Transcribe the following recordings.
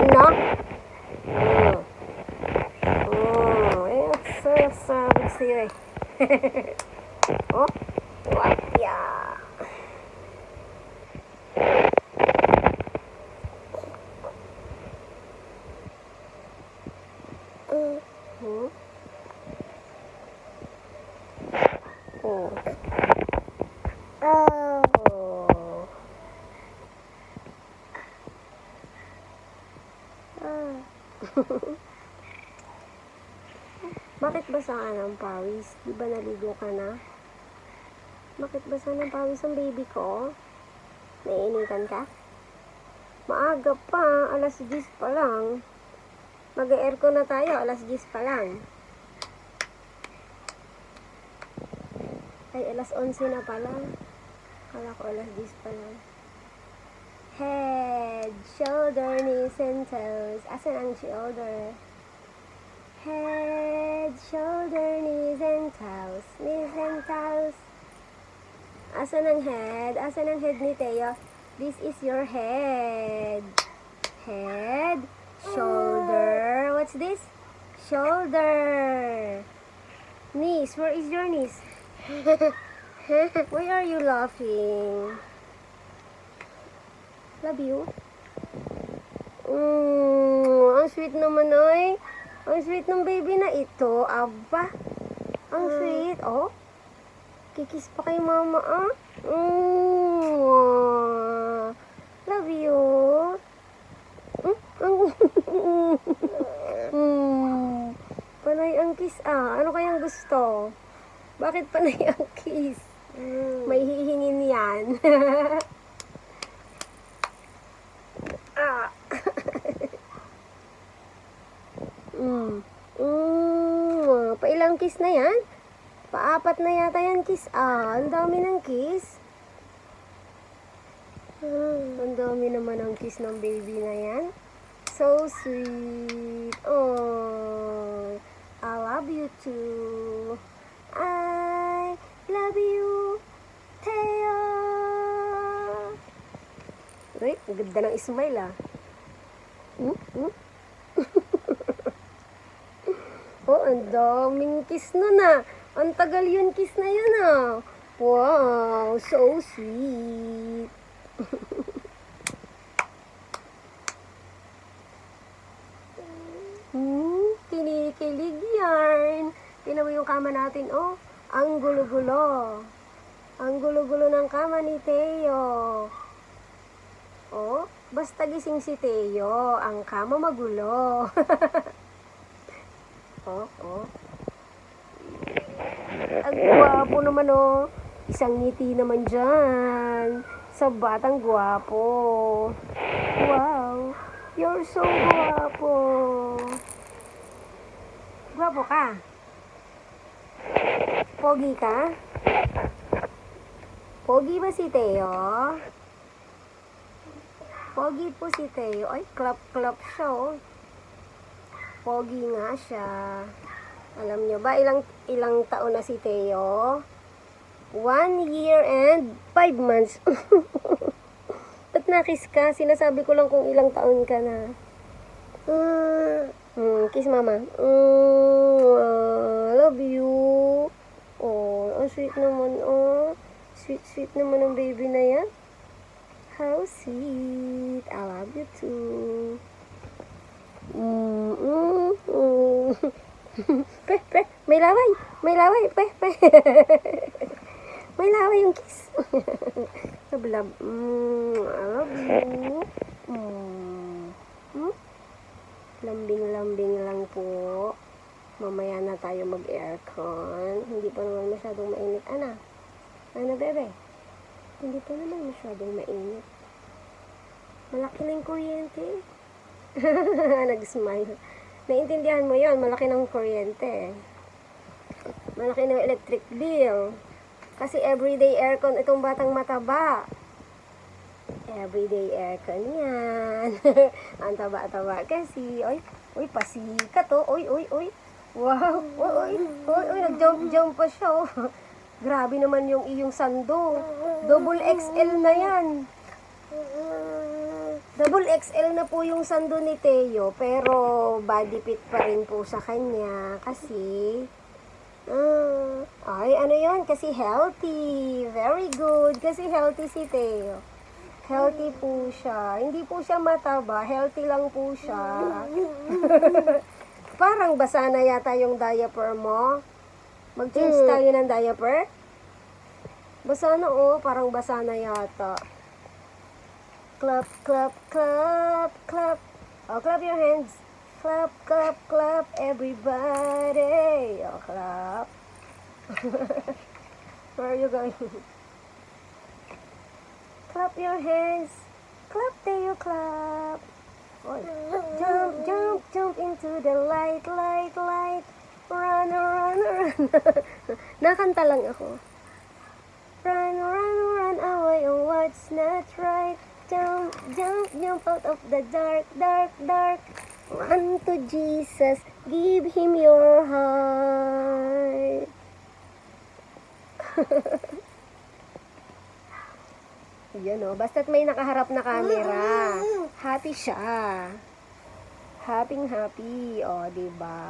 No? Ayan, sabi sa'yo eh. Oh, wapya. Hmm? Oh. Oh. Bakit basa ka ng pawis? Di ba naligo ka na? Bakit basa ng pawis ang baby ko? Naiinitan ka? Maaga pa, alas 10 pa lang. Mag-aircon na tayo, alas 10 pa lang. Ay, alas 11 na pala. Kala ko alas 10 pa lang. Head, shoulder, knees, and toes. Asan ang shoulder? Head, shoulder, knees, and toes. Knees and toes. Asan ang head? Asan ang head ni Teo? This is your head. Head, shoulder. What's this? Shoulder. Knees. Where is your knees? Why are you laughing? Love you. Ang sweet naman ay. Ang sweet ng baby na ito. Aba. Ang sweet. Oh. Kikis pa kay mama ah. Love you. Panay ang kiss ah. Ano kayang gusto? Bakit panay ang kiss? May hihingin yan. Pailang kiss na yan? Paapat na yata yan kiss. Ang dami ng kiss. Ang dami naman ang kiss ng baby na yan. So sweet. Oh, I love you too. I love you, Teo. Uy, ang ganda ng smile ah. Oh, ang daming kiss na na. Ang tagal yun kiss na yun ah. Wow, so sweet. Kinikilig yarn. Tingnan mo yung kama natin, oh. Ang gulo-gulo. Ang gulo-gulo ng kama ni Teo. Oh, basta gising si Teo, ang kama magulo. Oh. Ang gwapo naman, oh. Isang ngiti naman dyan. Sa batang gwapo. Wow. You're so gwapo. Gwapo ka? Pogi ka? Pogi ba si Teo? Pogi po si Teo. Ay, clap-clap siya, oh. Pogi nga siya. Alam nyo ba, ilang taon na si Teo? 1 year and 5 months. Ba't nakis ka? Sinasabi ko lang kung ilang taon ka na. Kiss mama. Love you. Oh, ang sweet naman, oh. Sweet naman ang baby na yan. How sweet. I love you too. May laway. May laway yung kiss. Sablab. I love you. Lambing-lambing lang po. Mamaya na tayo mag-aircon. Hindi pa naman masyadong mainit. Ano, bebe? Hindi pa naman masyadong mainit. Malaki na yung kuryente. Nag-smile. Naintindihan mo yon, malaki ng kuryente. Malaki ng electric bill. Kasi everyday aircon itong batang mataba. Everyday aircon yan. Ang taba-taba kasi. Oy, pasikat oh. Oy. Wow. Oy, nag-jump pa siya oh. Grabe naman yung iyong sando. Double XL na yan. Double XL na po yung sando ni Teo, pero body fit pa rin po sa kanya kasi ay ano yan, kasi healthy. Very good, kasi healthy si Teo. Healthy po siya. Hindi po siya mataba, healthy lang po siya. Parang basa na yata yung diaper mo. Mag-change tayo ng diaper. Basa na parang basa na yata. Clap, clap, clap, clap. Oh, clap your hands. Clap, clap, clap, everybody. Oh, clap. Where are you going? Clap your hands. Clap, Teo, clap. Oh, jump, jump, jump into the light, light, light. Run, run, run. Nakanta lang ako. Run, run, run away, oh, what's not right. Jump, jump, jump out of the dark, dark, dark. Run to Jesus, give Him your heart. Yan basta't may nakaharap na camera, happy siya. Happy, happy. Diba?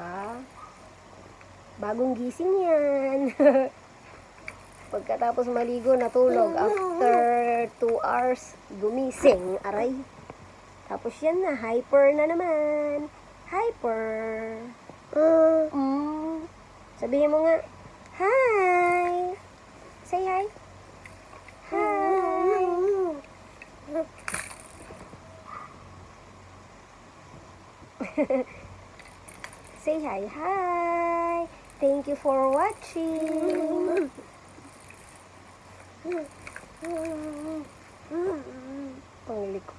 Bagong gising yan. Pagkatapos maligo, natulog. After 2 hours, gumising. Aray. Tapos yan na, hyper na naman. Hyper. Sabihin mo nga, hi. Say hi. Hi. Say hi. Hi. Thank you for watching. Pangliko.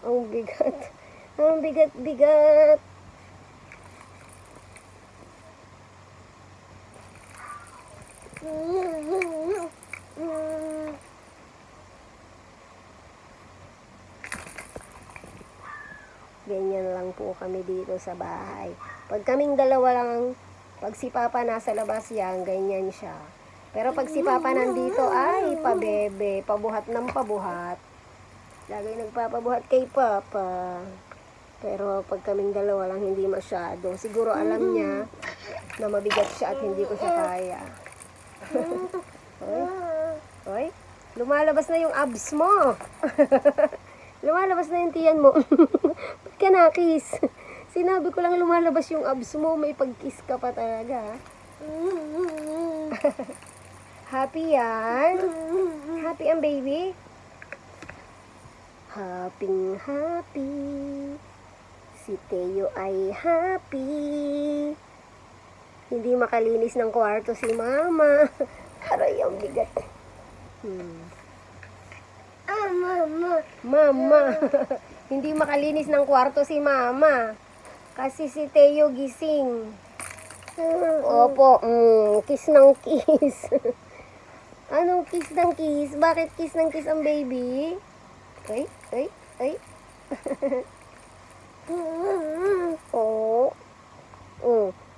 Ang bigat. Ang bigat-bigat. Ganyan lang po kami dito sa bahay. Pag kaming dalawa lang, pag si Papa nasa labas yan, ganyan siya. Pero pag si Papa nandito, ay, pabebe, pabuhat ng pabuhat. Lagi nagpapabuhat kay Papa. Pero pag kaming dalawa lang, hindi masyado. Siguro alam niya na mabigat siya at hindi ko siya kaya. Oy, lumalabas na yung abs mo. Lumalabas na yung tiyan mo. Ba't ka nakis? Sinabi ko lang lumalabas yung abs mo, may pag-kiss ka pa talaga. Happy yan? Happy ang baby? Happy, happy. Si Teo ay happy. Hindi makalinis ng kwarto si Mama. Aray, ang bigat. Mama. Hindi makalinis ng kwarto si Mama. Kasi si Teo gising. Opo, kiss ng kiss. Anong kiss ng kiss? Bakit kiss ng kiss ang baby? Ay.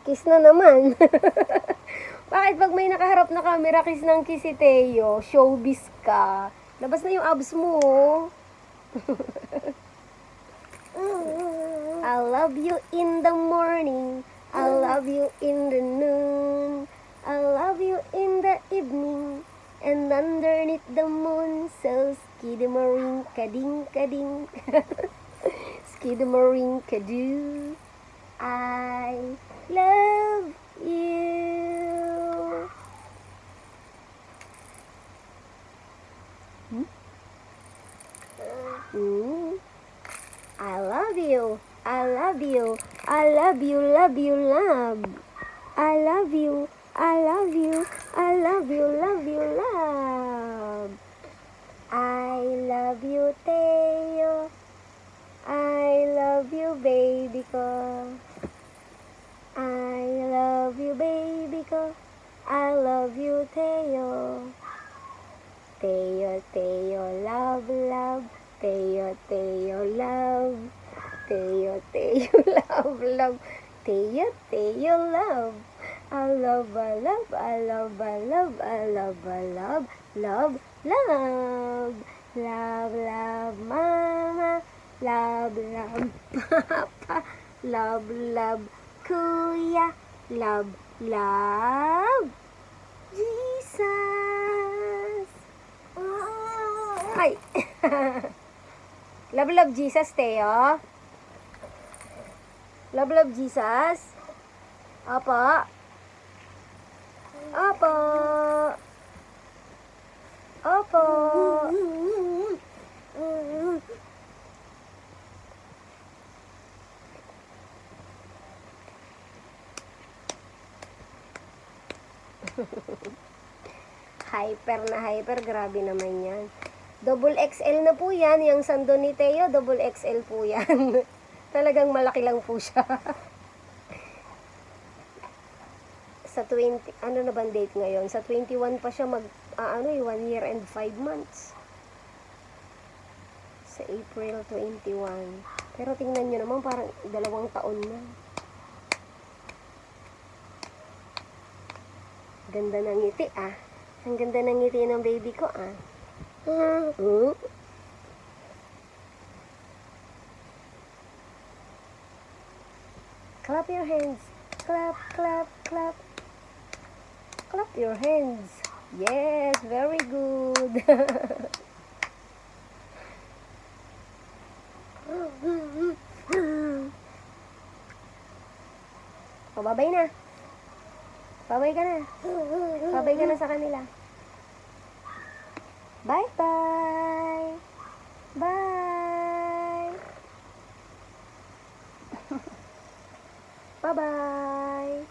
Kiss na naman. Bakit pag may nakaharap na camera, kiss ng kiss si Teo? Showbiz ka. Labas na yung abs mo. I love you in the morning. I love you in the noon. I love you in the evening. And underneath the moon, so skidamaring kading kading. Skidamaring kadu. I love you. I love you. I love you. I love you, love you, love. I love you. I love you. I love you, love you, love. I love you, Teo. I love you, baby ko. I love you, baby ko. I love you, Teo. Teo, Teo, love, love. Teo, Teo, love. Teo, Teo, love, love. Teo, Teo, love. I love, I love, I love, I love, I love, I love, love, love, love, love, love mama, love papa, love kuya, love Jesus. Ay. Love Jesus, Teo. Love Jesus. Opo. Opo. Opo. Hyper na hyper. Grabe naman yan. Double XL na po yan. Yung sando ni Teo, double XL po yan. Talagang malaki lang po siya. Sa 20, ano na bang date ngayon? Sa 21 pa siya 1 year and 5 months. Sa April 21. Pero tingnan nyo naman, parang 2 taon na. Ganda ng ngiti ah. Ang ganda ng ngiti ng baby ko ah. Clap your hands. Clap, clap, clap. Clap your hands. Yes, very good. O, babay na. Babay ka na. Babay ka na sa kanila. Bye-bye. Bye. Bye-bye.